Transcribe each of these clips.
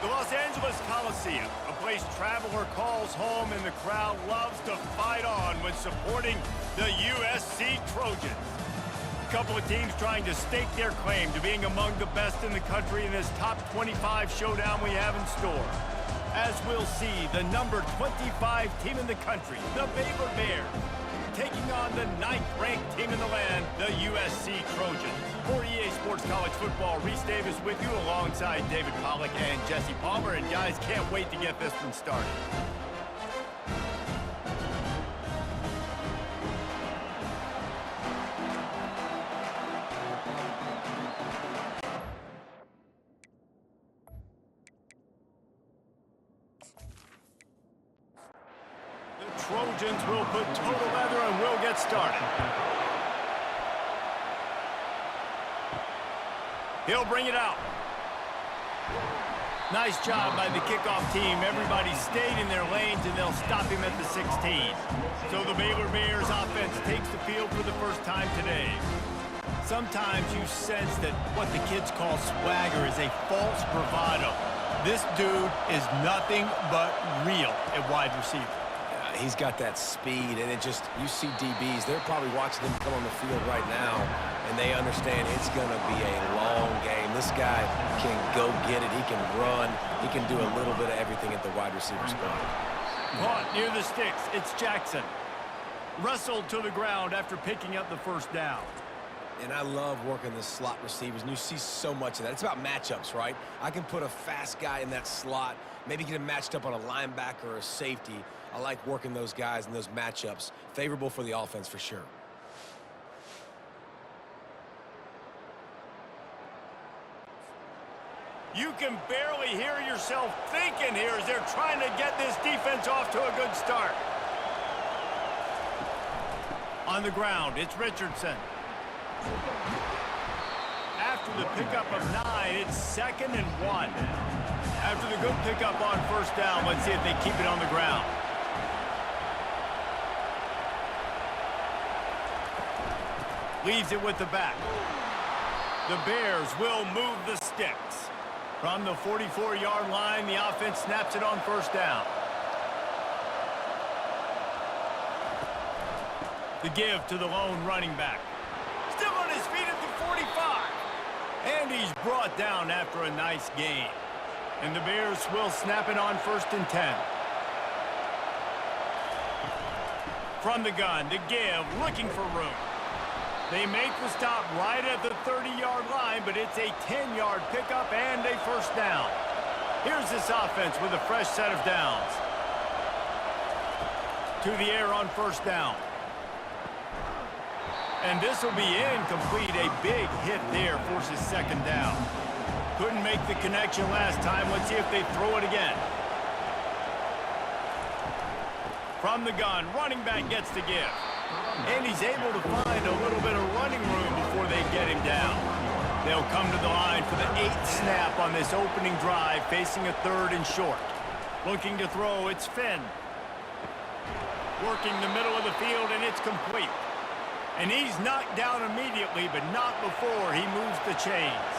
The Los Angeles Coliseum, a place traveler calls home and the crowd loves to fight on when supporting the USC Trojans. A couple of teams trying to stake their claim to being among the best in the country in this top 25 showdown we have in store. As we'll see, the number 25 team in the country, the Baylor Bears, taking on the 9th-ranked team in the land, the USC Trojans. For EA Sports College Football, Reese Davis with you alongside David Pollack and Jesse Palmer. And guys, can't wait to get this one started. The Trojans will put total leather and we'll get started. He'll bring it out. Nice job by the kickoff team. Everybody stayed in their lanes, and they'll stop him at the 16. So the Baylor Bears offense takes the field for the first time today. Sometimes you sense that what the kids call swagger is a false bravado. This dude is nothing but real at wide receiver. He's got that speed, and you see DBs, they're probably watching him come on the field right now, and they understand it's going to be a long game. This guy can go get it. He can run. He can do a little bit of everything at the wide receiver spot. Caught near the sticks. It's Jackson. Wrestled to the ground after picking up the first down. And I love working the slot receivers, and you see so much of that. It's about matchups, right? I can put a fast guy in that slot, maybe get him matched up on a linebacker or a safety. I like working those guys in those matchups. Favorable for the offense for sure. You can barely hear yourself thinking here as they're trying to get this defense off to a good start. On the ground, it's Richardson. After the pickup of 9, it's 2nd and 1. After the good pickup on first down, let's see if they keep it on the ground. Leaves it with the back. The Bears will move the sticks. From the 44-yard line, the offense snaps it on first down. The give to the lone running back. Still on his feet at the 45. And he's brought down after a nice gain. And the Bears will snap it on 1st and 10. From the gun, the give, looking for room. They make the stop right at the 30-yard line, but it's a 10-yard pickup and a first down. Here's this offense with a fresh set of downs. To the air on first down. And this will be incomplete. A big hit there forces 2nd down. Couldn't make the connection last time. Let's see if they throw it again. From the gun, running back gets the give. And he's able to find a little bit of running room before they get him down. They'll come to the line for the 8th snap on this opening drive, facing a 3rd and short. Looking to throw, it's Finn. Working the middle of the field, and it's complete. And he's knocked down immediately, but not before he moves the chains.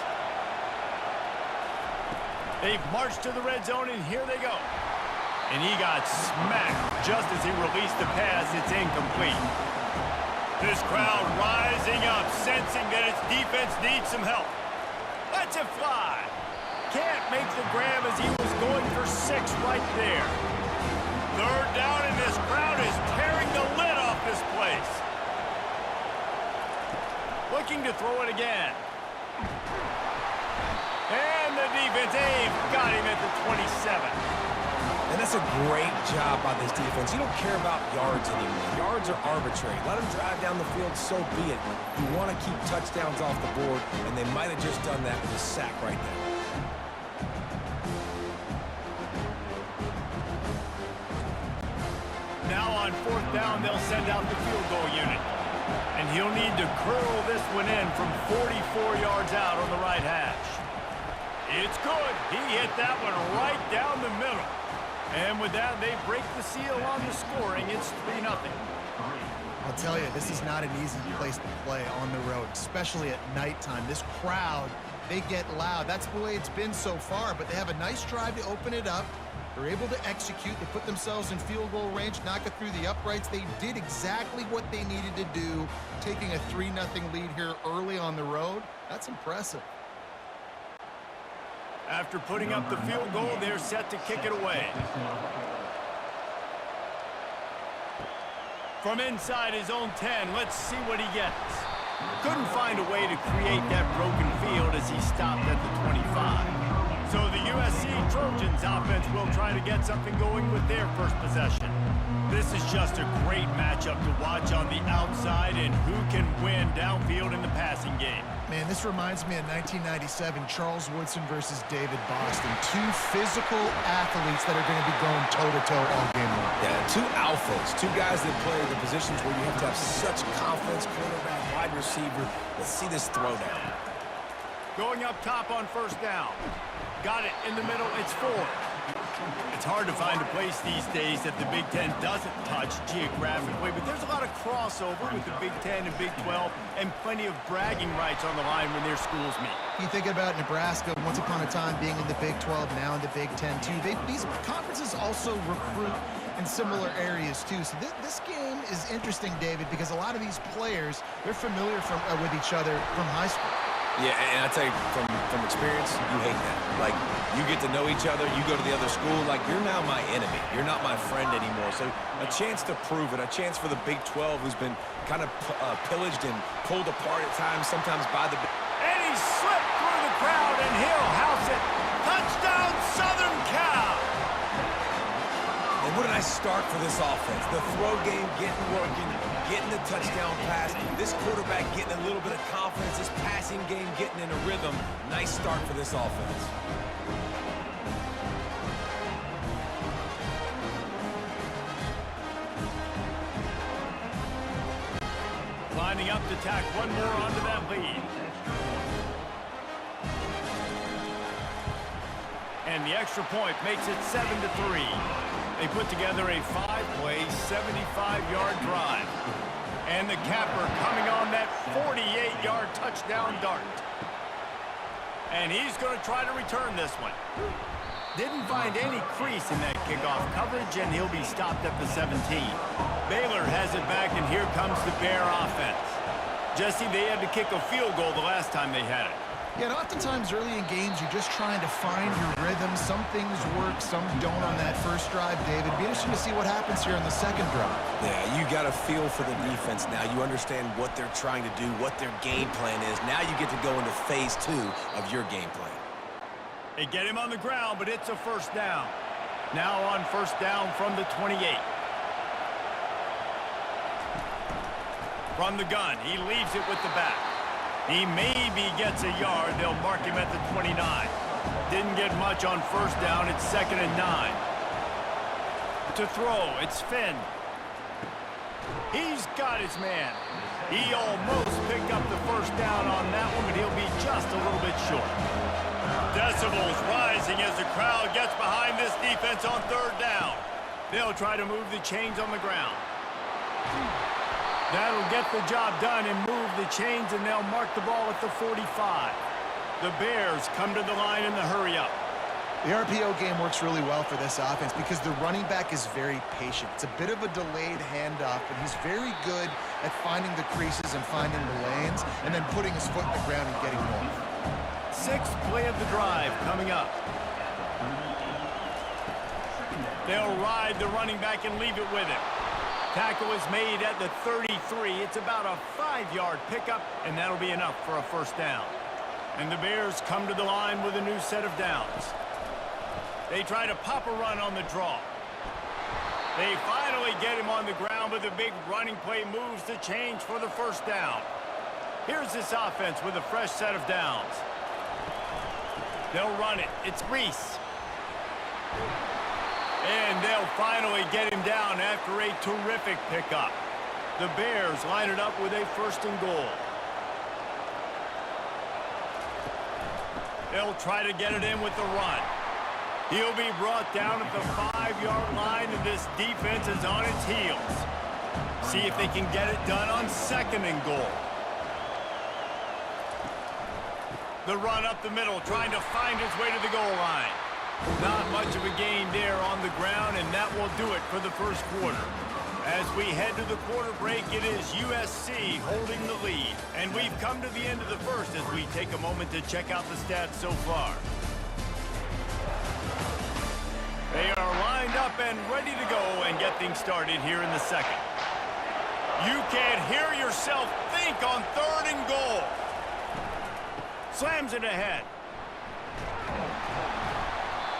They've marched to the red zone, and here they go. And he got smacked just as he released the pass. It's incomplete. This crowd rising up, sensing that its defense needs some help. Lets it fly. Can't make the grab as he was going for 6 right there. 3rd down, and this crowd is tearing the lid off this place. Looking to throw it again. And the defense, they've got him at the 27. And that's a great job by this defense. You don't care about yards anymore. Yards are arbitrary. Let them drive down the field, so be it. You want to keep touchdowns off the board, and they might have just done that with a sack right there. Now on 4th down, they'll send out the field goal unit. And he'll need to curl this one in from 44 yards out on the right hash. It's good. He hit that one right down the middle. And with that, they break the seal on the scoring. It's 3-0. I'll tell you, this is not an easy place to play on the road, especially at nighttime. This crowd they get loud. That's the way it's been so far, but they have a nice drive to open it up. They're able to execute. They put themselves in field goal range, knock it through the uprights. They did exactly what they needed to do, taking a 3-0 lead here early on the road. That's impressive. After putting up the field goal, they're set to kick it away. From inside his own 10, let's see what he gets. Couldn't find a way to create that broken field as he stopped at the 25. So the USC Trojans offense will try to get something going with their first possession. This is just a great matchup to watch on the outside and who can win downfield in the passing game. Man, this reminds me of 1997, Charles Woodson versus David Boston. Two physical athletes that are going to be going toe-to-toe all game long. Yeah, two alphas, two guys that play the positions where you have to have such confidence, quarterback, wide receiver. Let's see this throwdown. Going up top on first down. Got it in the middle, it's 4. It's hard to find a place these days that the Big Ten doesn't touch geographically, but there's a lot of crossover with the Big Ten and Big 12 and plenty of bragging rights on the line when their schools meet. You think about Nebraska, once upon a time being in the Big 12, now in the Big 10 too. These conferences also recruit in similar areas too. So this game is interesting, David, because a lot of these players, they're familiar with each other from high school. Yeah, and I tell you, from experience, you hate that. Like, you get to know each other, you go to the other school, like, you're now my enemy. You're not my friend anymore. So a chance to prove it, a chance for the Big 12, who's been kind of pillaged and pulled apart at times, sometimes by the... And he slipped through the crowd, and he'll house it. Touchdown, Southern Cal! And what a nice start for this offense. The throw game getting working, getting the touchdown pass. This quarterback getting a little bit of confidence. This passing game getting in a rhythm. Nice start for this offense. Lining up to tack one more onto that lead. And the extra point makes it 7-3. They put together a 5-play, 75-yard drive. And the capper coming on that 48-yard touchdown dart. And he's going to try to return this one. Didn't find any crease in that kickoff coverage, and he'll be stopped at the 17. Baylor has it back, and here comes the Bear offense. Jesse, they had to kick a field goal the last time they had it. Yeah, and oftentimes early in games, you're just trying to find your rhythm. Some things work, some don't on that first drive, David. Be interesting to see what happens here on the second drive. Yeah, you got a feel for the defense now. You understand what they're trying to do, what their game plan is. Now you get to go into phase 2 of your game plan. They get him on the ground, but it's a first down. Now on first down from the 28. From the gun, he leaves it with the back. He maybe gets a yard. They'll mark him at the 29. Didn't get much on first down. It's 2nd and 9. To throw, it's Finn. He's got his man. He almost picked up the first down on that one, but he'll be just a little bit short. Decibels rising as the crowd gets behind this defense on third down. They'll try to move the chains on the ground. That'll get the job done and move the chains, and they'll mark the ball at the 45. The Bears come to the line in the hurry-up. The RPO game works really well for this offense because the running back is very patient. It's a bit of a delayed handoff, but he's very good at finding the creases and finding the lanes and then putting his foot in the ground and getting north. 6th play of the drive coming up. They'll ride the running back and leave it with him. Tackle is made at the 33. It's about a 5-yard pickup, and that'll be enough for a first down. And the Bears come to the line with a new set of downs. They try to pop a run on the draw. They finally get him on the ground, but the big running play moves the chains for the first down. Here's this offense with a fresh set of downs. They'll run it. It's Reese. And they'll finally get him down after a terrific pickup. The Bears line it up with a 1st and goal. They'll try to get it in with the run. He'll be brought down at the 5-yard line, and this defense is on its heels. See if they can get it done on 2nd and goal. The run up the middle, trying to find his way to the goal line. Not much of a gain there on the ground, and that will do it for the first quarter. As we head to the quarter break, it is USC holding the lead. And we've come to the end of the first as we take a moment to check out the stats so far. They are lined up and ready to go and get things started here in the second. You can't hear yourself think on 3rd and goal. Slams it ahead.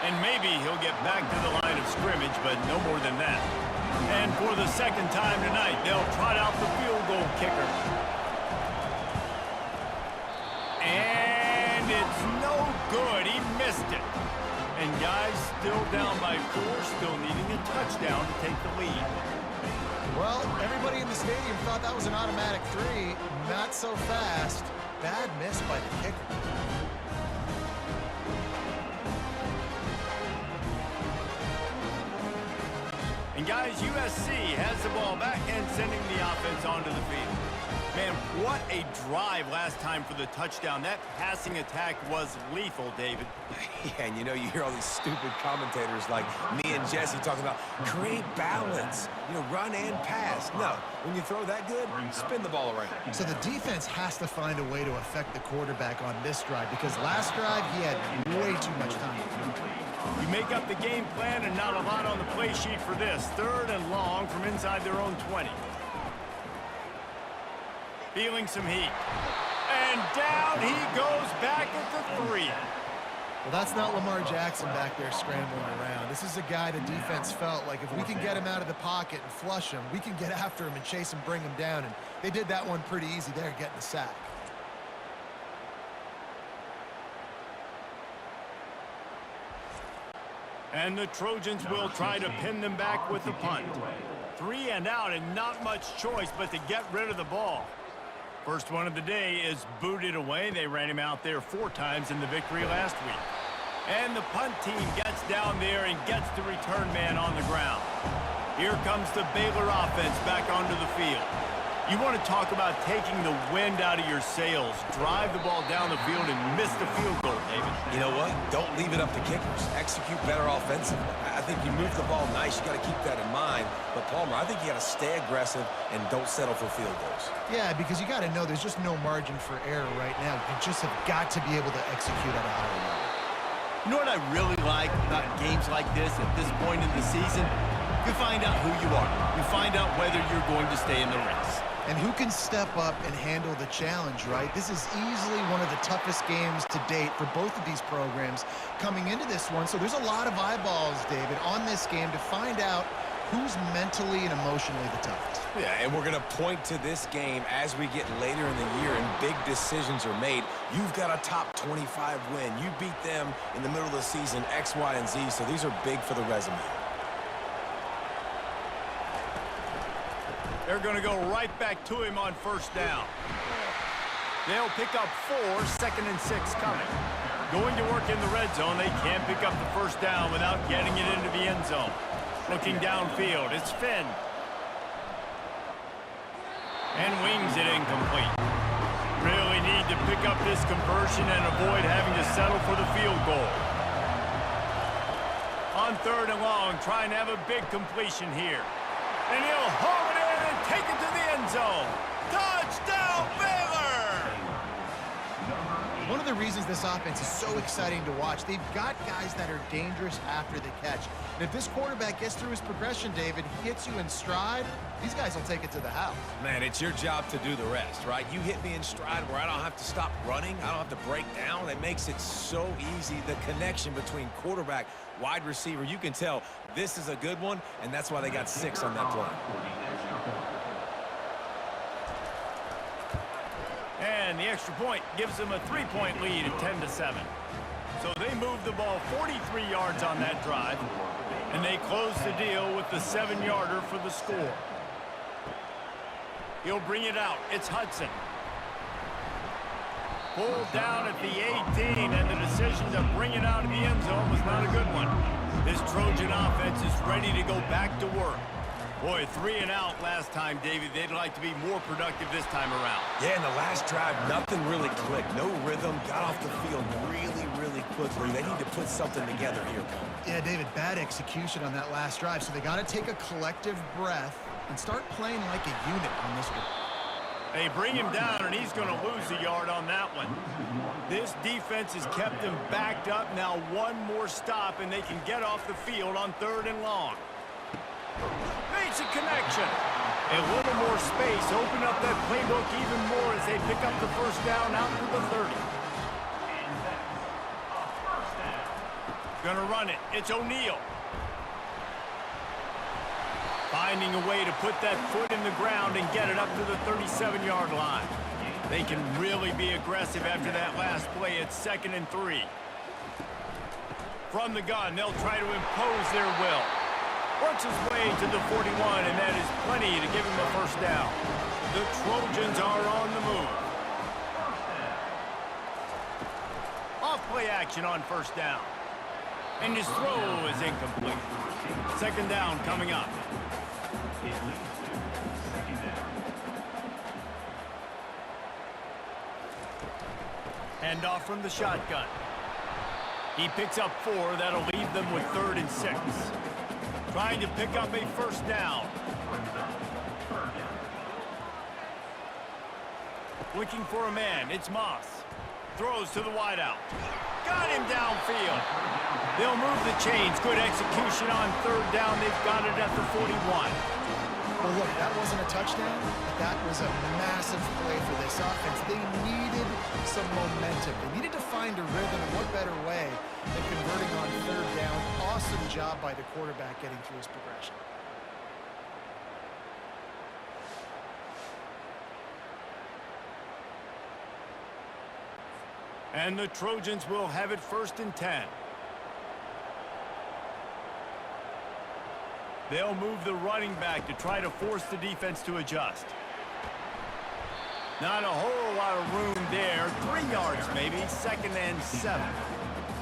And maybe he'll get back to the line of scrimmage, but no more than that. And for the second time tonight, they'll trot out the field goal kicker. And it's no good. He missed it. And guys, still down by 4, still needing a touchdown to take the lead. Well, everybody in the stadium thought that was an automatic 3. Not so fast. Bad miss by the kicker. And guys, USC has the ball back and sending the offense onto the field. Man, what a drive last time for the touchdown. That passing attack was lethal, David. Yeah, and you know, you hear all these stupid commentators like me and Jesse talking about create balance, you know, run and pass. No, when you throw that good, spin the ball around. So the defense has to find a way to affect the quarterback on this drive because last drive he had way too much time. You make up the game plan and not a lot on the play sheet for this. 3rd and long from inside their own 20. Feeling some heat. And down he goes back at the 3. Well, that's not Lamar Jackson back there scrambling around. This is a guy the defense felt like if we can get him out of the pocket and flush him, we can get after him and chase him, bring him down. And they did that one pretty easy there, getting the sack. And the Trojans will try to pin them back with the punt. 3 and out and not much choice but to get rid of the ball. First one of the day is booted away. They ran him out there 4 times in the victory last week. And the punt team gets down there and gets the return man on the ground. Here comes the Baylor offense back onto the field. You want to talk about taking the wind out of your sails. Drive the ball down the field and miss the field goal, David. You know what? Don't leave it up to kickers. Execute better offensively. I think you move the ball nice. You got to keep that in mind. But, Palmer, I think you got to stay aggressive and don't settle for field goals. Yeah, because you got to know there's just no margin for error right now. You just have got to be able to execute at a higher level. You know what I really like about games like this at this point in the season? You find out who you are. You find out whether you're going to stay in the race. And who can step up and handle the challenge, right? This is easily one of the toughest games to date for both of these programs coming into this one. So there's a lot of eyeballs, David, on this game to find out who's mentally and emotionally the toughest. Yeah, and we're going to point to this game as we get later in the year and big decisions are made. You've got a top 25 win. You beat them in the middle of the season, X, Y, and Z, so these are big for the resume. They're going to go right back to him on first down. They'll pick up 4, 2nd and 6 coming. Going to work in the red zone. They can't pick up the first down without getting it into the end zone. Looking downfield, it's Finn. And wings it incomplete. Really need to pick up this conversion and avoid having to settle for the field goal. On 3rd and long, trying to have a big completion here. And he'll haul it in and take it to the end zone. Touchdown, Baylor! One of the reasons this offense is so exciting to watch, they've got guys that are dangerous after the catch. And if this quarterback gets through his progression, David, he hits you in stride, these guys will take it to the house. Man, it's your job to do the rest, right? You hit me in stride where I don't have to stop running. I don't have to break down. It makes it so easy. The connection between quarterback, wide receiver, you can tell this is a good one, and that's why they got 6 on that play. And the extra point gives them a 3-point lead at 10-7. So they move the ball 43 yards on that drive, and they close the deal with the 7-yarder for the score. He'll bring it out. It's Hudson. Pulled down at the 18, and the decision to bring it out of the end zone was not a good one. This Trojan offense is ready to go back to work. Boy, 3 and out last time, David. They'd like to be more productive this time around. Yeah, in the last drive, nothing really clicked. No rhythm, got off the field really quickly. They need to put something together here. Yeah, David, bad execution on that last drive, so they got to take a collective breath and start playing like a unit on this one. They bring him down, and he's going to lose a yard on that one. This defense has kept them backed up. Now one more stop, and they can get off the field on 3rd and long. Makes a connection. A little more space. Open up that playbook even more as they pick up the first down out to the 30. Gonna run it. It's O'Neal. Finding a way to put that foot in the ground and get it up to the 37-yard line. They can really be aggressive after that last play. It's 2nd and 3. From the gun, they'll try to impose their will. Works his way to the 41, and that is plenty to give him a first down. The Trojans are on the move. Off-play action on first down. And his throw is incomplete. 2nd down coming up. Handoff from the shotgun. He picks up 4. That'll leave them with 3rd and 6. Trying to pick up a first down. Looking for a man. It's Moss. Throws to the wideout. Got him downfield. They'll move the chains. Good execution on 3rd down. They've got it at the 41. Well, look, that wasn't a touchdown, but that was a massive play for this offense. They needed some momentum. They needed to find a rhythm, and what better way than converting on 3rd down. Awesome job by the quarterback getting through his progression. And the Trojans will have it 1st and 10. They'll move the running back to try to force the defense to adjust. Not a whole lot of room there. 3 yards maybe, 2nd and 7.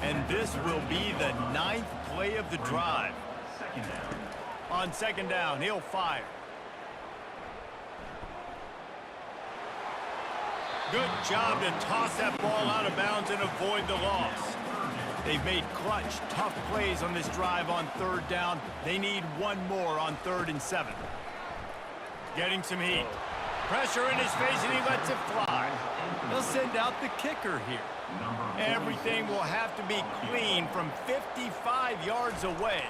And this will be the 9th play of the drive. On 2nd down, he'll fire. Good job to toss that ball out of bounds and avoid the loss. They've made clutch, tough plays on this drive on 3rd down. They need one more on 3rd and 7. Getting some heat. Pressure in his face, and he lets it fly. They'll send out the kicker here. Everything will have to be clean from 55 yards away.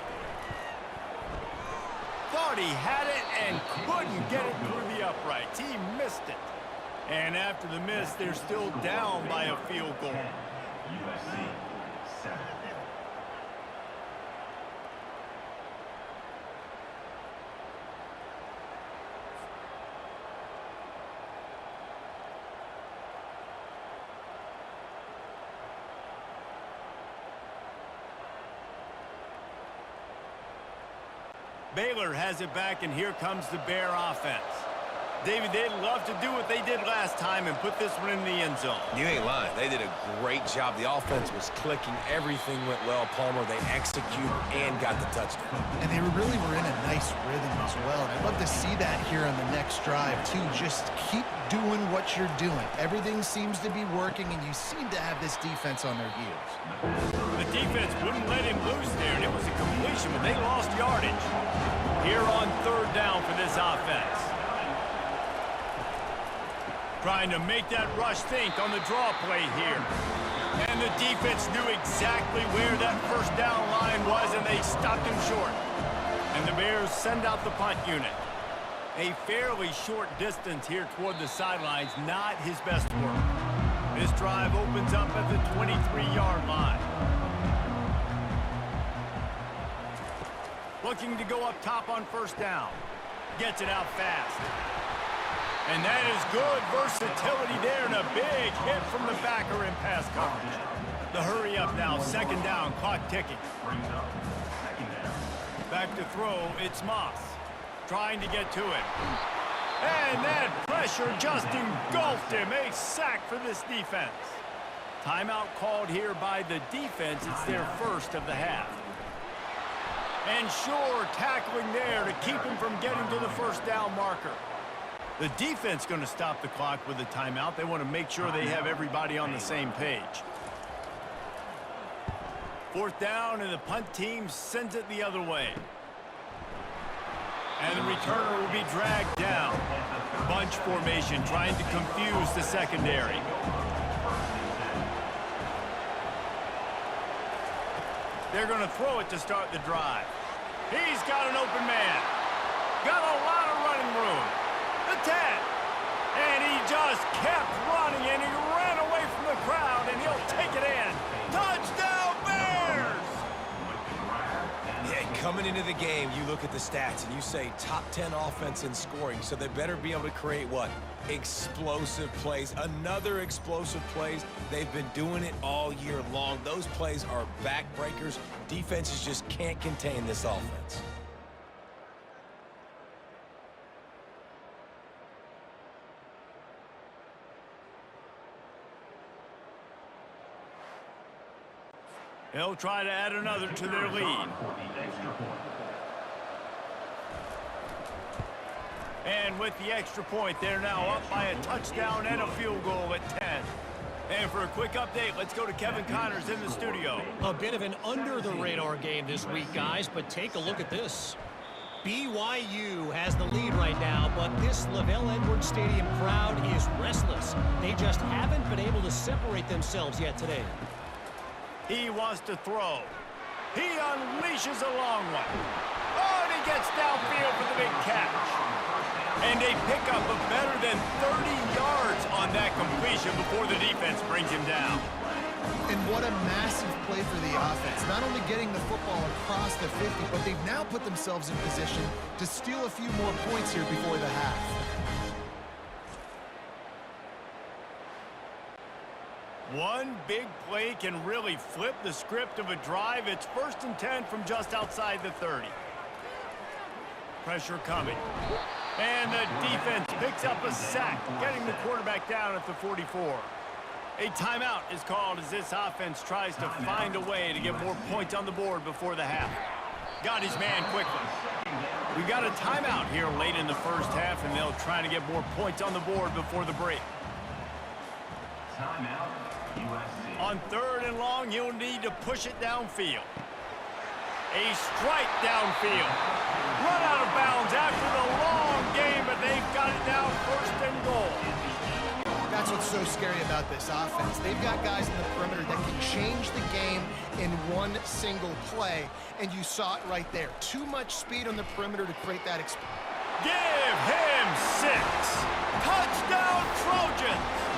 Thought he had it and couldn't get it through the uprights. He missed it. And after the miss, they're still down by a field goal. USC 7. Baylor has it back, and here comes the Bear offense. David, they'd love to do what they did last time and put this one in the end zone. You ain't lying. They did a great job. The offense was clicking. Everything went well, Palmer. They executed and got the touchdown. And they really were in a nice rhythm as well. And I'd love to see that here on the next drive, too. Just keep doing what you're doing. Everything seems to be working, and you seem to have this defense on their heels. The defense wouldn't let him loose there, and it was a completion, but they lost yardage. Here on 3rd down for this offense. Trying to make that rush think on the draw play here. And the defense knew exactly where that first down line was, and they stopped him short. And the Bears send out the punt unit. A fairly short distance here toward the sidelines, not his best work. This drive opens up at the 23-yard line. Looking to go up top on 1st down. Gets it out fast. And that is good versatility there, and a big hit from the backer in pass coverage. The hurry up now, 2nd down, clock ticking. Back to throw, it's Moss. Trying to get to it. And that pressure just engulfed him. A sack for this defense. Timeout called here by the defense. It's their first of the half. And sure, tackling there to keep him from getting to the first down marker. The defense going to stop the clock with a timeout. They want to make sure they have everybody on the same page. Fourth down, and the punt team sends it the other way. And the returner will be dragged down. Bunch formation trying to confuse the secondary. They're going to throw it to start the drive. He's got an open man. Got a lot of running room. The 10. And he just kept running, and he ran away from the crowd, and he'll take it in. Touchdown, Bears! Yeah, coming into the game, you look at the stats, and you say top 10 offense in scoring, so they better be able to create what? Explosive plays. Another explosive plays. They've been doing it all year long. Those plays are backbreakers. Defenses just can't contain this offense. They'll try to add another to their lead. And with the extra point, they're now up by a touchdown and a field goal at 10. And for a quick update, let's go to Kevin Connors in the studio. A bit of an under-the-radar game this week, guys, but take a look at this. BYU has the lead right now, but this LaVell Edwards Stadium crowd is restless. They just haven't been able to separate themselves yet today. He wants to throw. He unleashes a long one. Oh, and he gets downfield for the big catch. And they pick up a better than 30 yards on that completion before the defense brings him down. And what a massive play for the offense. Not only getting the football across the 50, but they've now put themselves in position to steal a few more points here before the half. One big play can really flip the script of a drive. It's 1st and 10 from just outside the 30. Pressure coming. And the defense picks up a sack, getting the quarterback down at the 44. A timeout is called as this offense tries to find a way to get more points on the board before the half. Got his man quickly. We got a timeout here late in the first half, and they'll try to get more points on the board before the break. Timeout, USC. On 3rd and long, you'll need to push it downfield. A strike downfield. Run out of bounds after the long game, but they've got it now 1st and goal. That's what's so scary about this offense. They've got guys in the perimeter that can change the game in one single play, and you saw it right there. Too much speed on the perimeter to create that experience. Give him 6. Touchdown, Trojans!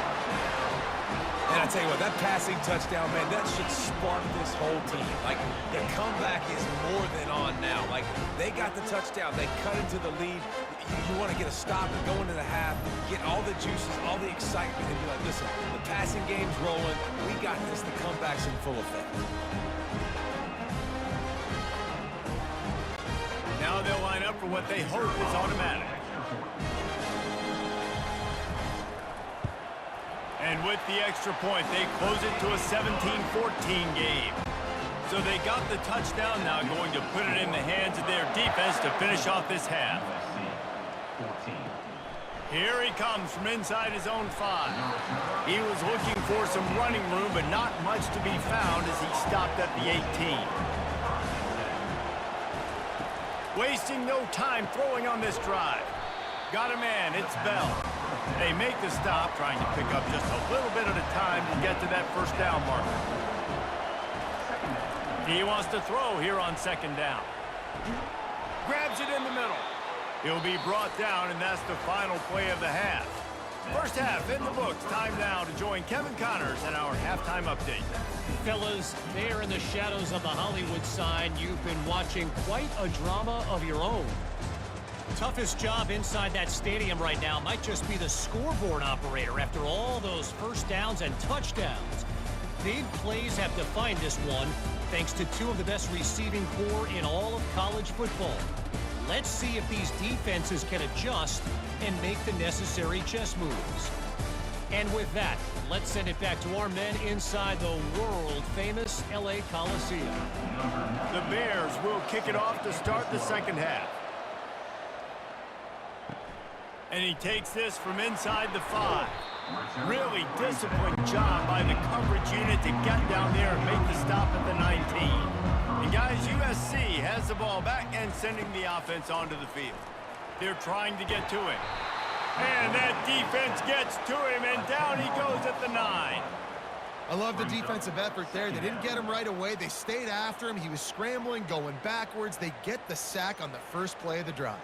And I tell you what, that passing touchdown, man, that should spark this whole team. Like, the comeback is more than on now. Like, they got the touchdown. They cut into the lead. You want to get a stop and go into the half, get all the juices, all the excitement, and be like, listen, the passing game's rolling. We got this. The comeback's in full effect. Now they'll line up for what they hope is automatic. And with the extra point, they close it to a 17-14 game. So they got the touchdown, now going to put it in the hands of their defense to finish off this half. Here he comes from inside his own 5. He was looking for some running room, but not much to be found as he stopped at the 18. Wasting no time throwing on this drive. Got a man, it's Bell. They make the stop, trying to pick up just a little bit at a time to get to that 1st down marker. He wants to throw here on 2nd down. Grabs it in the middle. He'll be brought down, and that's the final play of the half. First half in the books. Time now to join Kevin Connors and our halftime update. Fellas, there in the shadows of the Hollywood sign, you've been watching quite a drama of your own. Toughest job inside that stadium right now might just be the scoreboard operator after all those 1st downs and touchdowns. Big plays have defined this one, thanks to 2 of the best receiving corps in all of college football. Let's see if these defenses can adjust and make the necessary chess moves. And with that, let's send it back to our men inside the world-famous LA Coliseum. The Bears will kick it off to start the second half. And he takes this from inside the 5. Really disciplined job by the coverage unit to get down there and make the stop at the 19. And guys, USC has the ball back and sending the offense onto the field. They're trying to get to him. And that defense gets to him, and down he goes at the 9. I love the defensive effort there. They didn't get him right away. They stayed after him. He was scrambling, going backwards. They get the sack on the first play of the drive.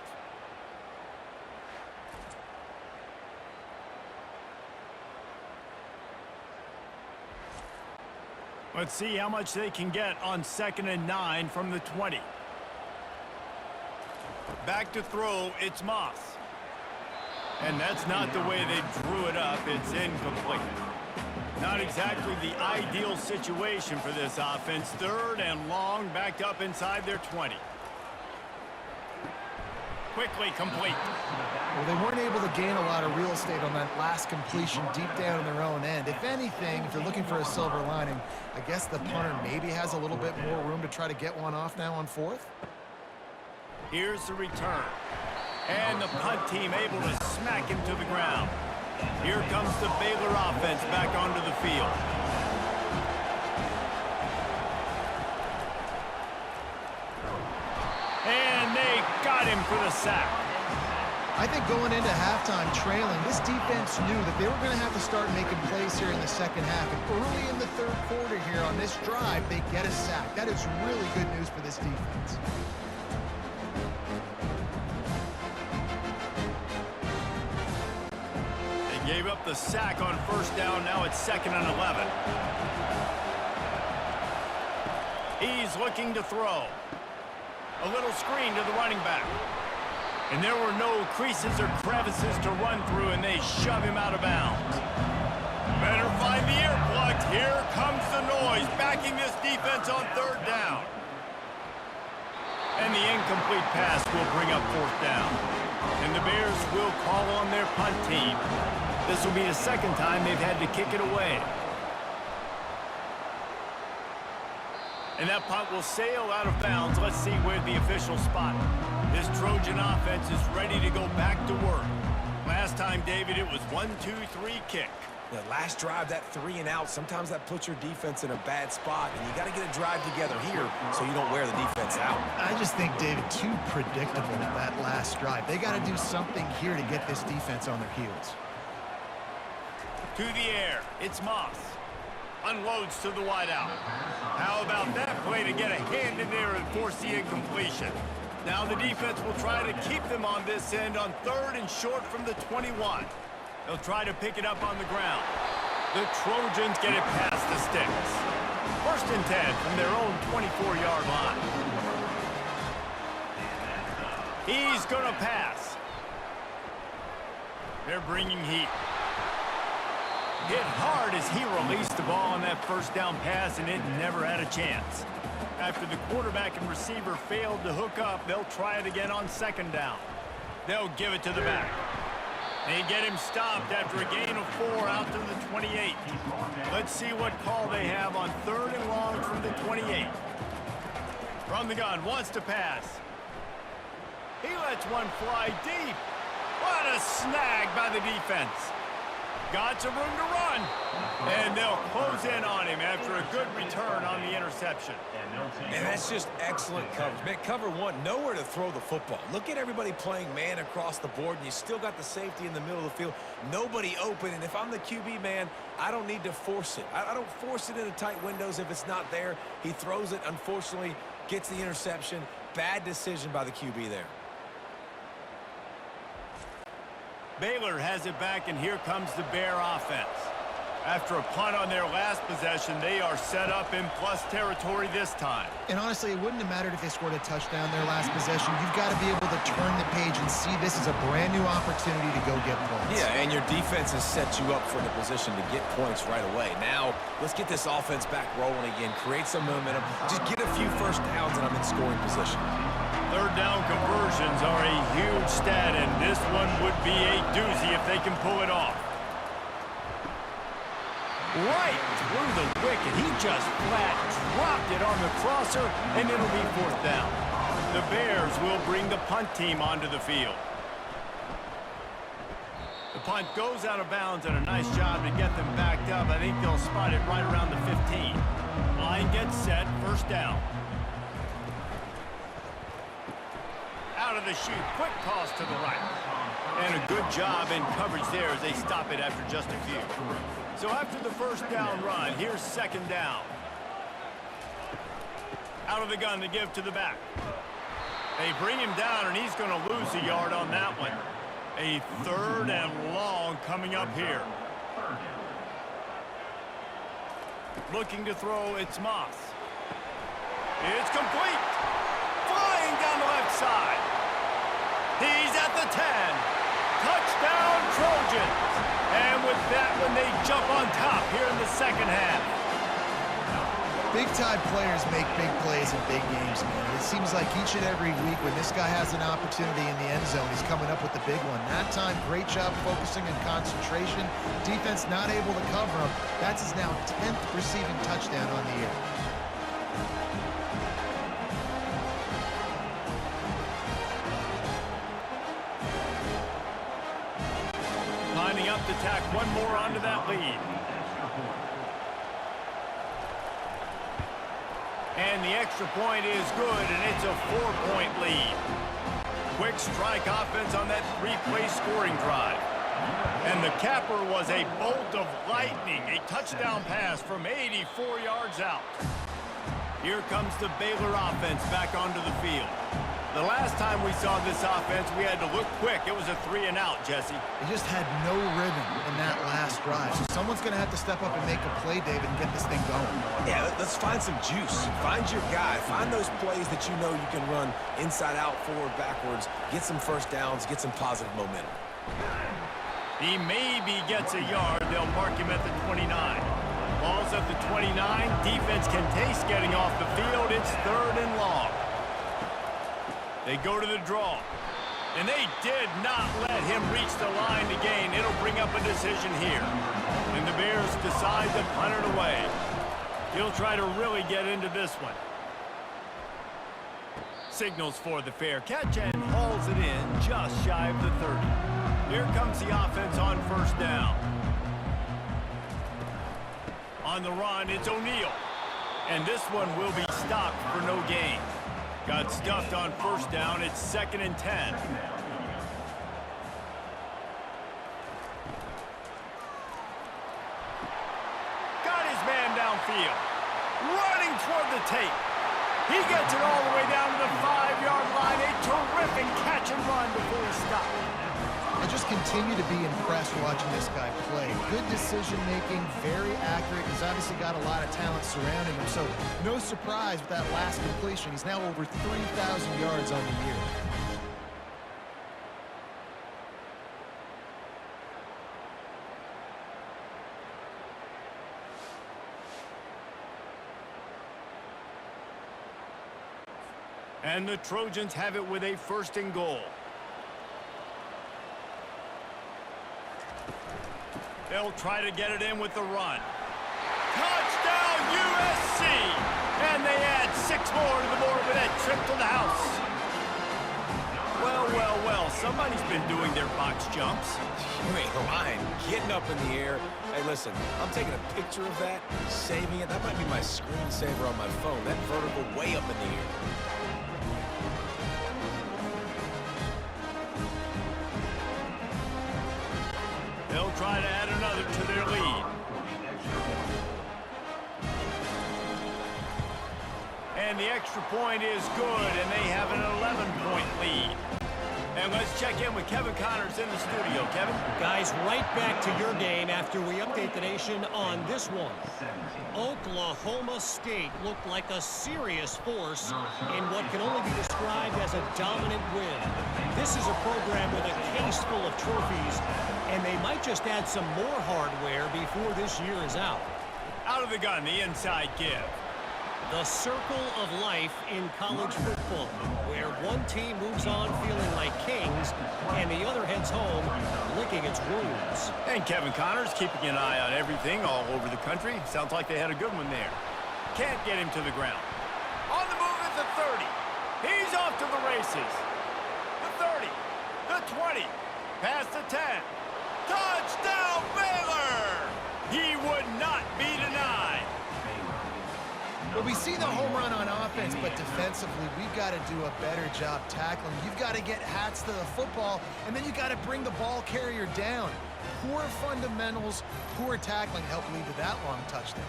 Let's see how much they can get on 2nd and 9 from the 20. Back to throw, it's Moss. And that's not the way they drew it up. It's incomplete. Not exactly the ideal situation for this offense. 3rd and long, backed up inside their 20. Quickly complete. Well, they weren't able to gain a lot of real estate on that last completion deep down in their own end. If anything, if you're looking for a silver lining, I guess the punter maybe has a little bit more room to try to get one off now on 4th. Here's the return. And the punt team able to smack him to the ground. Here comes the Baylor offense back onto the field. And they got him for the sack. I think going into halftime trailing, this defense knew that they were going to have to start making plays here in the second half. And early in the 3rd quarter here on this drive, they get a sack. That is really good news for this defense. Gave up the sack on 1st down. Now it's 2nd and 11. He's looking to throw. A little screen to the running back. And there were no creases or crevices to run through, and they shove him out of bounds. Better find the earplugs. Here comes the noise, backing this defense on 3rd down. And the incomplete pass will bring up 4th down. And the Bears will call on their punt team. This will be the 2nd time they've had to kick it away. And that punt will sail out of bounds. Let's see where the officials spot it. This Trojan offense is ready to go back to work. Last time, David, it was 1-2-3 kick. The last drive, that 3 and out, sometimes that puts your defense in a bad spot, and you got to get a drive together here so you don't wear the defense out. I just think, David, too predictable that last drive. They got to do something here to get this defense on their heels. To the air, it's Moss. Unloads to the wideout. How about that play to get a hand in there and force the incompletion? Now the defense will try to keep them on this end on 3rd and short from the 21. They'll try to pick it up on the ground. The Trojans get it past the sticks. 1st and 10 from their own 24-yard line. He's going to pass. They're bringing heat. Hit hard as he released the ball on that 1st down pass, and it never had a chance. After the quarterback and receiver failed to hook up, they'll try it again on 2nd down. They'll give it to the back. They get him stopped after a gain of 4 out to the 28. Let's see what call they have on 3rd and long from the 28. From the gun, wants to pass. He lets one fly deep. What a snag by the defense. Got some room to run. And they'll close in on him after a good return on the interception. And that's just excellent coverage. Man, cover 1, nowhere to throw the football. Look at everybody playing man across the board, and you still got the safety in the middle of the field. Nobody open, and if I'm the QB, man, I don't need to force it. I don't force it into tight windows if it's not there. He throws it, unfortunately, gets the interception. Bad decision by the QB there. Baylor has it back, and here comes the Bear offense. After a punt on their last possession, they are set up in plus territory this time. And honestly, it wouldn't have mattered if they scored a touchdown their last possession. You've got to be able to turn the page and see this is a brand new opportunity to go get points. Yeah, and your defense has set you up for the position to get points right away. Now, let's get this offense back rolling again, create some momentum, just get a few 1st downs, and I'm in scoring position. 3rd down conversions are a huge stat, and this one would be a doozy if they can pull it off. right through the wicket. He just flat dropped it on the crosser, and it'll be 4th down. The Bears will bring the punt team onto the field. The punt goes out of bounds, and a nice job to get them backed up. I think they'll spot it right around the 15. Line gets set, 1st down. Out of the chute, quick toss to the right. And a good job in coverage there as they stop it after just a few. So after the 1st down run, here's 2nd down. Out of the gun to give to the back. They bring him down, and he's going to lose a yard on that one. A 3rd and long coming up here. Looking to throw, it's Moss. It's complete. Flying down the left side. He's at the 10. Touchdown, Trojans. And with that one, they jump on top here in the 2nd half. Big-time players make big plays in big games, man. It seems like each and every week when this guy has an opportunity in the end zone, he's coming up with the big one. That time, great job focusing and concentration. Defense not able to cover him. That's his now 10th receiving touchdown on the year. Lining up to tack one more onto that lead. And the extra point is good, and it's a 4-point lead. Quick strike offense on that 3-play scoring drive. And the capper was a bolt of lightning, a touchdown pass from 84 yards out. Here comes the Baylor offense back onto the field. The last time we saw this offense, we had to look quick. It was a 3-and-out, Jesse. They just had no rhythm in that last drive. So someone's going to have to step up and make a play, David, and get this thing going. Yeah, let's find some juice. Find your guy. Find those plays that you know you can run inside out, forward, backwards. Get some 1st downs. Get some positive momentum. He maybe gets a yard. They'll mark him at the 29. Ball's at the 29. Defense can taste getting off the field. It's 3rd and long. They go to the draw. And they did not let him reach the line to gain. It'll bring up a decision here. And the Bears decide to punt it away. He'll try to really get into this one. Signals for the fair catch and hauls it in just shy of the 30. Here comes the offense on 1st down. On the run, it's O'Neal. And this one will be stopped for no gain. Got stuffed on 1st down. It's 2nd and 10. Got his man downfield. Running toward the tape. He gets it all the way down to the 5-yard line. A terrific catch and run before he stopped. I just continue to be impressed watching this guy play. Good decision-making, very accurate. He's obviously got a lot of talent surrounding him, so no surprise with that last completion. He's now over 3,000 yards on the year. And the Trojans have it with a 1st and goal. They'll try to get it in with the run. Touchdown, USC! And they add 6 more to the board with that trip to the house. Well, well, well, somebody's been doing their box jumps. You ain't lying. Getting up in the air. Hey, listen, I'm taking a picture of that, saving it. That might be my screensaver on my phone. That vertical way up in the air. They'll try to add another to their lead. And the extra point is good, and they have an 11-point lead. And let's check in with Kevin Connors in the studio. Kevin? Guys, right back to your game after we update the nation on this one. Oklahoma State looked like a serious force in what can only be described as a dominant win. This is a program with a case full of trophies, and they might just add some more hardware before this year is out. Out of the gun, the inside give. The circle of life in college football, where one team moves on feeling like kings and the other heads home licking its wounds. And Kevin Connors keeping an eye on everything all over the country. Sounds like they had a good one there. Can't get him to the ground. On the move at the 30. He's off to the races. The 30. The 20. Past the 10. Touchdown, Baylor! He would not be denied. Well, we see the home run on offense, but defensively, we've got to do a better job tackling. You've got to get hats to the football, and then you got to bring the ball carrier down. Poor fundamentals, poor tackling helped lead to that long touchdown.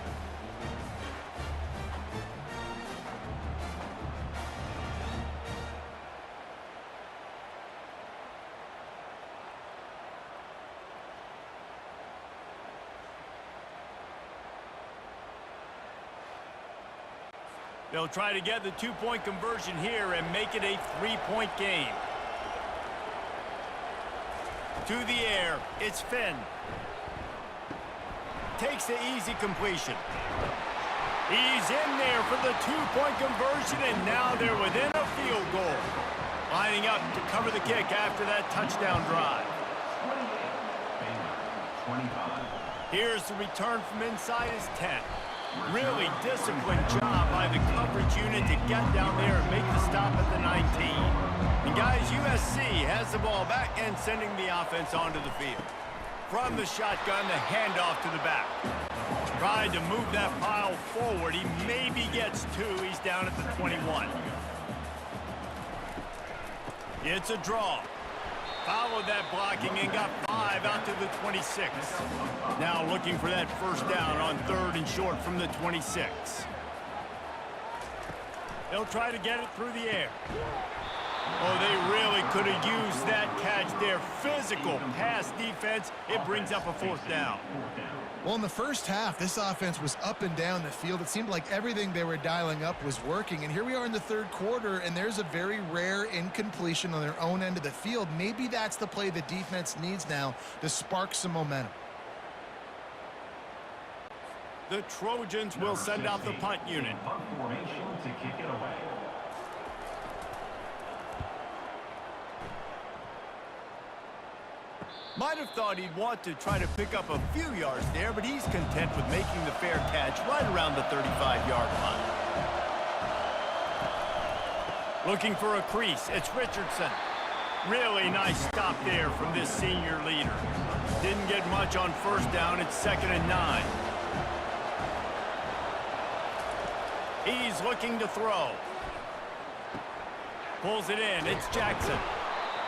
They'll try to get the two-point conversion here and make it a three-point game. To the air, it's Finn. Takes the easy completion. He's in there for the two-point conversion, and now they're within a field goal. Lining up to cover the kick after that touchdown drive. Here's the return from inside his 10. Really disciplined job by the coverage unit to get down there and make the stop at the 19. And guys, USC has the ball back and sending the offense onto the field. From the shotgun, the handoff to the back. Tried to move that pile forward. He maybe gets two. He's down at the 21. It's a draw. Followed that blocking and got 5 out to the 26. Now looking for that first down on 3rd and short from the 26. They'll try to get it through the air. Oh, they really could have used that catch there. Physical pass defense. It brings up a 4th down. Well, in the first half, this offense was up and down the field. It seemed like everything they were dialing up was working. And here we are in the 3rd quarter, and there's a very rare incompletion on their own end of the field. Maybe that's the play the defense needs now to spark some momentum. The Trojans will send out the punt unit. Might have thought he'd want to try to pick up a few yards there, but he's content with making the fair catch right around the 35-yard line. Looking for a crease, it's Richardson. Really nice stop there from this senior leader. Didn't get much on first down, it's 2nd and 9. He's looking to throw. Pulls it in, it's Jackson.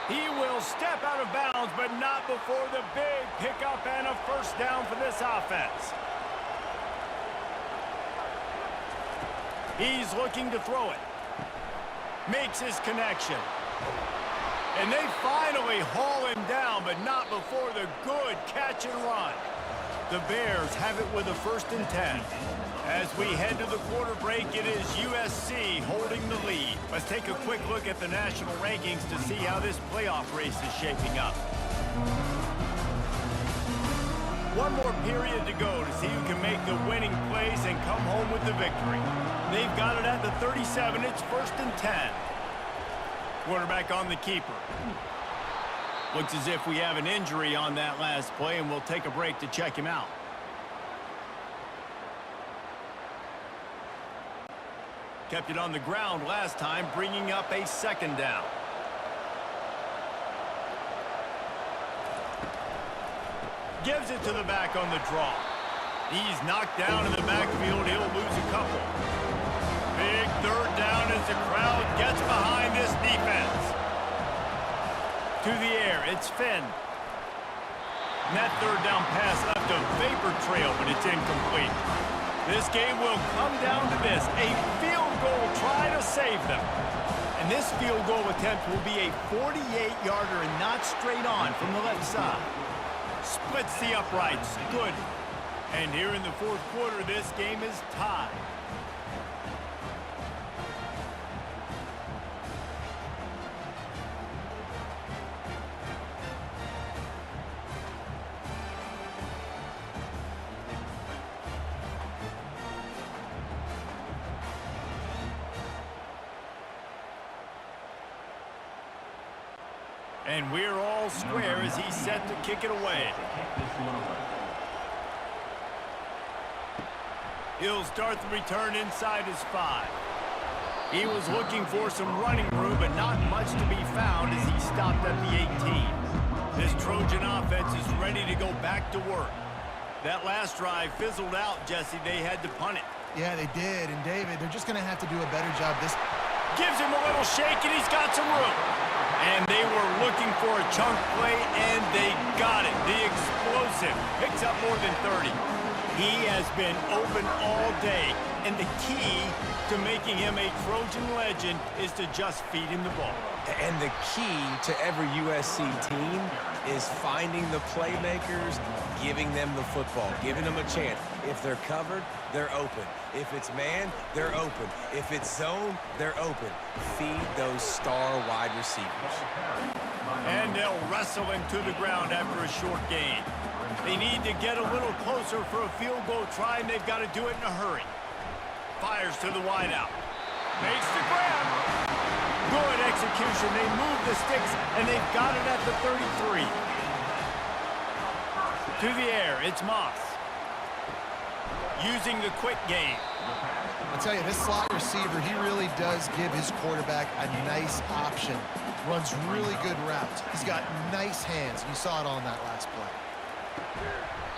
He will step out of bounds, but not before the big pickup and a first down for this offense. He's looking to throw it. Makes his connection. And they finally haul him down, but not before the good catch and run. The Bears have it with a 1st and 10. As we head to the quarter break, it is USC holding the lead. Let's take a quick look at the national rankings to see how this playoff race is shaping up. One more period to go to see who can make the winning plays and come home with the victory. They've got it at the 37. It's 1st and 10. Quarterback on the keeper. Looks as if we have an injury on that last play, and we'll take a break to check him out. Kept it on the ground last time, bringing up a 2nd down. Gives it to the back on the draw. He's knocked down in the backfield. He'll lose a couple. Big 3rd down as the crowd gets behind this defense. To the air, it's Finn. And that 3rd down pass left a vapor trail, but it's incomplete. This game will come down to this, a field goal try to save them. And this field goal attempt will be a 48-yarder and not straight on from the left side. Splits the uprights, good. And here in the 4th quarter, this game is tied. And we're all square as he's set to kick it away. He'll start the return inside his 5. He was looking for some running room, but not much to be found as he stopped at the 18. This Trojan offense is ready to go back to work. That last drive fizzled out, Jesse. They had to punt it. Yeah, they did. And, David, they're just going to have to do a better job this. Gives him a little shake, and he's got some room. And they were looking for a chunk play, and they got it. The explosive picks up more than 30. He has been open all day, and the key to making him a Trojan legend is to just feed him the ball. And the key to every USC team is finding the playmakers, giving them the football, giving them a chance. If they're covered, they're open. If it's man, they're open. If it's zone, they're open. Feed those star wide receivers. And they'll wrestle him to the ground after a short gain. They need to get a little closer for a field goal try, and they've got to do it in a hurry. Fires to the wideout. Makes the grab. Good execution. They move the sticks, and they've got it at the 33. To the air, it's Moss. Using the quick game. I'll tell you, this slot receiver, he really does give his quarterback a nice option. Runs really good routes. He's got nice hands. You saw it on that last play.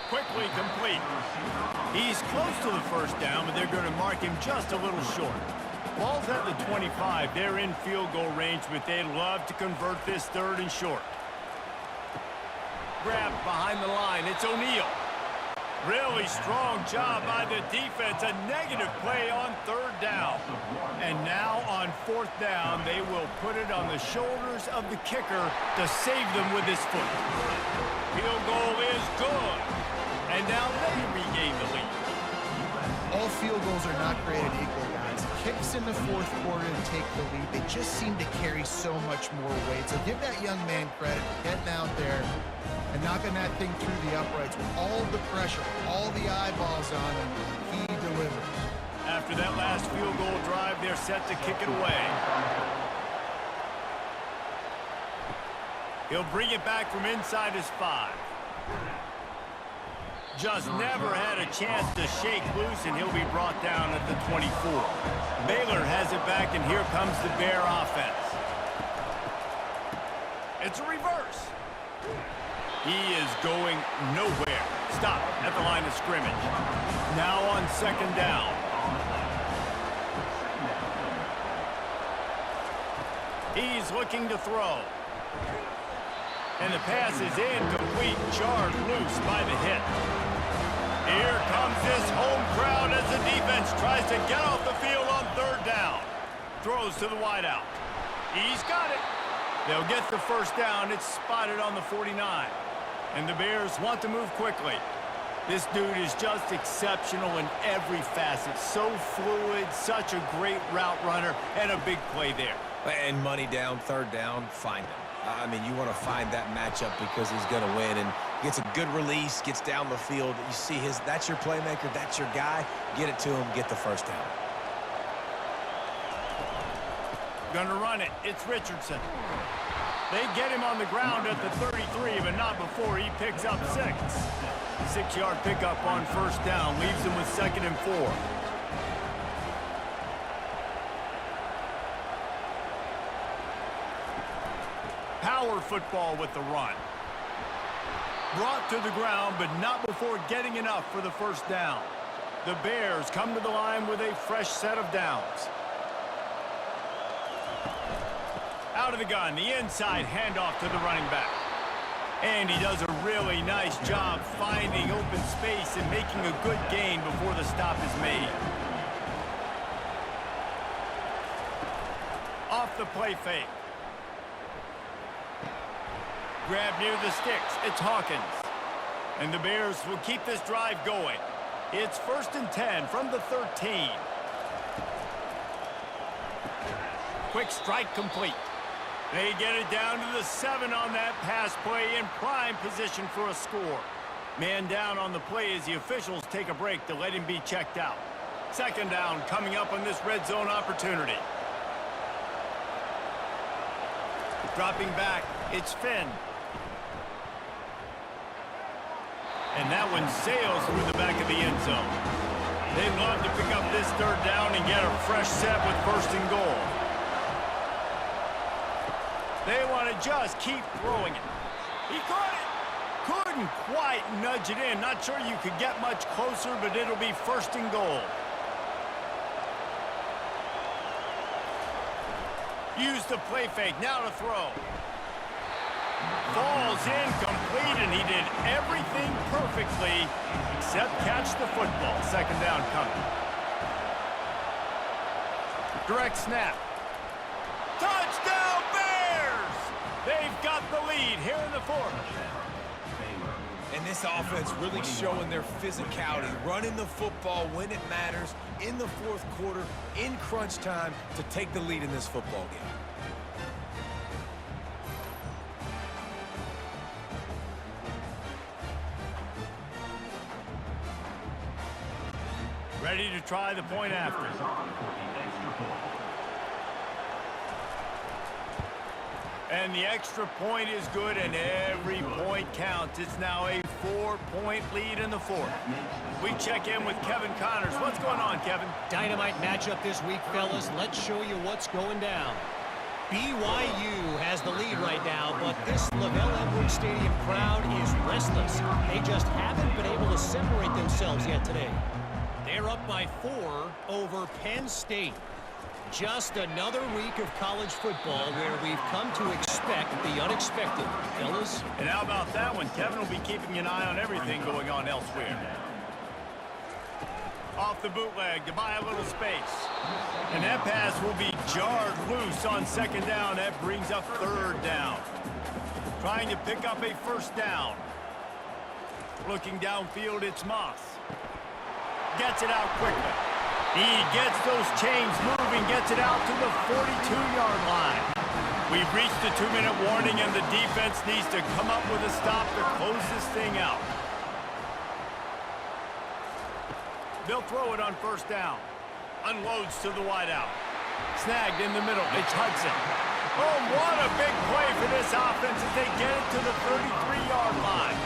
Quickly complete. He's close to the first down, but they're going to mark him just a little short. Ball's at the 25. They're in field goal range, but they'd love to convert this 3rd and short. Grabbed behind the line. It's O'Neal. Really strong job by the defense. A negative play on 3rd down. And now on 4th down, they will put it on the shoulders of the kicker to save them with his foot. Field goal is good. And now they regain the lead. All field goals are not created equal, guys. Kicks in the 4th quarter to take the lead. They just seem to carry so much more weight. So give that young man credit for getting out there and knocking that thing through the uprights with all the pressure, all the eyeballs on him. He delivered. After that last field goal drive, they're set to kick it away. He'll bring it back from inside his 5. Just never had a chance to shake loose, and he'll be brought down at the 24. Baylor has it back, and here comes the Bear offense. It's a reverse. He is going nowhere. Stop at the line of scrimmage. Now on 2nd down. He's looking to throw. And the pass is incomplete, jarred loose by the hit. Here comes this home crowd as the defense tries to get off the field on 3rd down. Throws to the wideout. He's got it. They'll get the 1st down. It's spotted on the 49. And the Bears want to move quickly. This dude is just exceptional in every facet. So fluid, such a great route runner, and a big play there. And money down, 3rd down, find him. I mean, you want to find that matchup because he's going to win and gets a good release, gets down the field. You see that's your playmaker, that's your guy. Get it to him, get the 1st down. Gonna run it. It's Richardson. They get him on the ground at the 33, but not before he picks up 6. 6-yard pickup on 1st down, leaves him with 2nd and 4. Power football with the run. Brought to the ground, but not before getting enough for the 1st down. The Bears come to the line with a fresh set of downs. Out of the gun, the inside handoff to the running back. And he does a really nice job finding open space and making a good gain before the stop is made. Off the play fake. Grab near the sticks. It's Hawkins. And the Bears will keep this drive going. It's 1st and 10 from the 13. Quick strike complete. They get it down to the 7 on that pass play in prime position for a score. Man down on the play as the officials take a break to let him be checked out. 2nd down coming up on this red zone opportunity. Dropping back. It's Finn. And that one sails through the back of the end zone. They'd love to pick up this third down and get a fresh set with first and goal. They want to just keep throwing it. He caught it. Couldn't quite nudge it in. Not sure you could get much closer, but it'll be first and goal. Use the play fake. Now to throw. Falls incomplete, and he did everything perfectly except catch the football. Second down coming. Direct snap. Touchdown Bears! They've got the lead here in the fourth. And this offense really showing their physicality, running the football when it matters, in the fourth quarter, in crunch time, to take the lead in this football game. Ready to try the point after. And the extra point is good, and every point counts. It's now a 4-point lead in the fourth. We check in with Kevin Connors. What's going on, Kevin? Dynamite matchup this week, fellas. Let's show you what's going down. BYU has the lead right now, but this LaVell Edwards Stadium crowd is restless. They just haven't been able to separate themselves yet today. They're up by 4 over Penn State. Just another week of college football where we've come to expect the unexpected, fellas. And how about that one? Kevin will be keeping an eye on everything going on elsewhere. Off the bootleg to buy a little space. And that pass will be jarred loose on second down. That brings up third down. Trying to pick up a first down. Looking downfield, it's Moss. Gets it out quickly. He gets those chains moving, gets it out to the 42-yard line. We've reached the 2-minute warning, and the defense needs to come up with a stop to close this thing out. They'll throw it on first down. Unloads to the wideout. Snagged in the middle. It's Hudson. Oh, what a big play for this offense as they get it to the 33-yard line.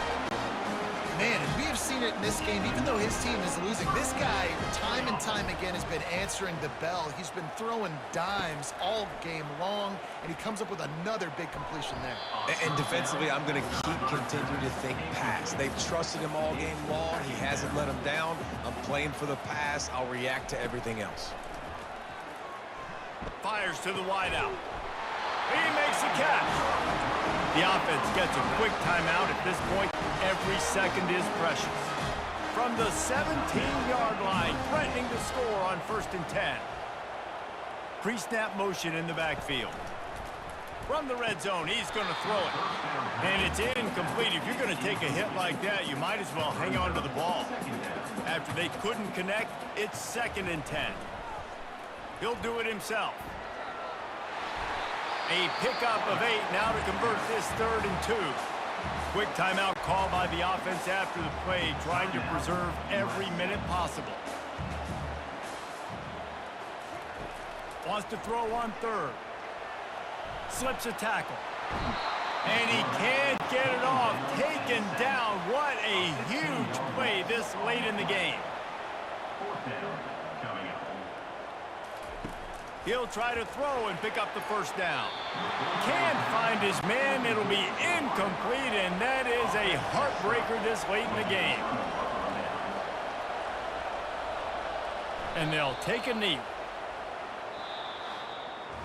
Man, and we have seen it in this game, even though his team is losing. This guy, time and time again, has been answering the bell. He's been throwing dimes all game long, and he comes up with another big completion there. And defensively, I'm going to continue to think pass. They've trusted him all game long. He hasn't let them down. I'm playing for the pass. I'll react to everything else. Fires to the wideout. He makes the catch. The offense gets a quick timeout. At this point, every second is precious. From the 17-yard line, threatening to score on 1st and 10. Pre-snap motion in the backfield. From the red zone, he's going to throw it. And it's incomplete. If you're going to take a hit like that, you might as well hang on to the ball. After they couldn't connect, it's 2nd and 10. He'll do it himself. A pickup of 8 now to convert this 3rd and 2. Quick timeout call by the offense after the play, trying to preserve every minute possible. Wants to throw on 3rd. Slips a tackle. And he can't get it off. Taken down. What a huge play this late in the game. He'll try to throw and pick up the first down. Can't find his man. It'll be incomplete, and that is a heartbreaker this late in the game. And they'll take a knee.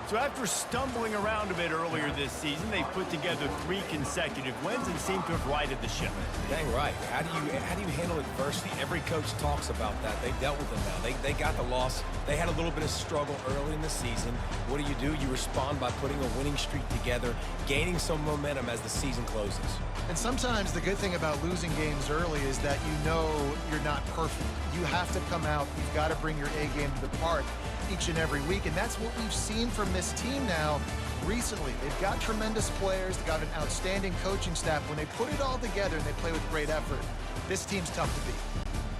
So after stumbling around a bit earlier this season, they put together 3 consecutive wins and seem to have righted the ship. Dang right. How do you handle adversity? Every coach talks about that. They dealt with it now. They got the loss. They had a little bit of struggle early in the season. What do? You respond by putting a winning streak together, gaining some momentum as the season closes. And sometimes the good thing about losing games early is that you know you're not perfect. You have to come out. You've got to bring your A game to the park each and every week, and that's what we've seen from this team now recently. They've got tremendous players. They've got an outstanding coaching staff. When they put it all together and they play with great effort, this team's tough to beat.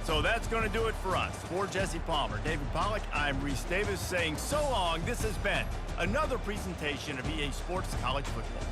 So that's going to do it for us. For Jesse Palmer, David Pollack, I'm Reese Davis saying so long. This has been another presentation of EA Sports College Football.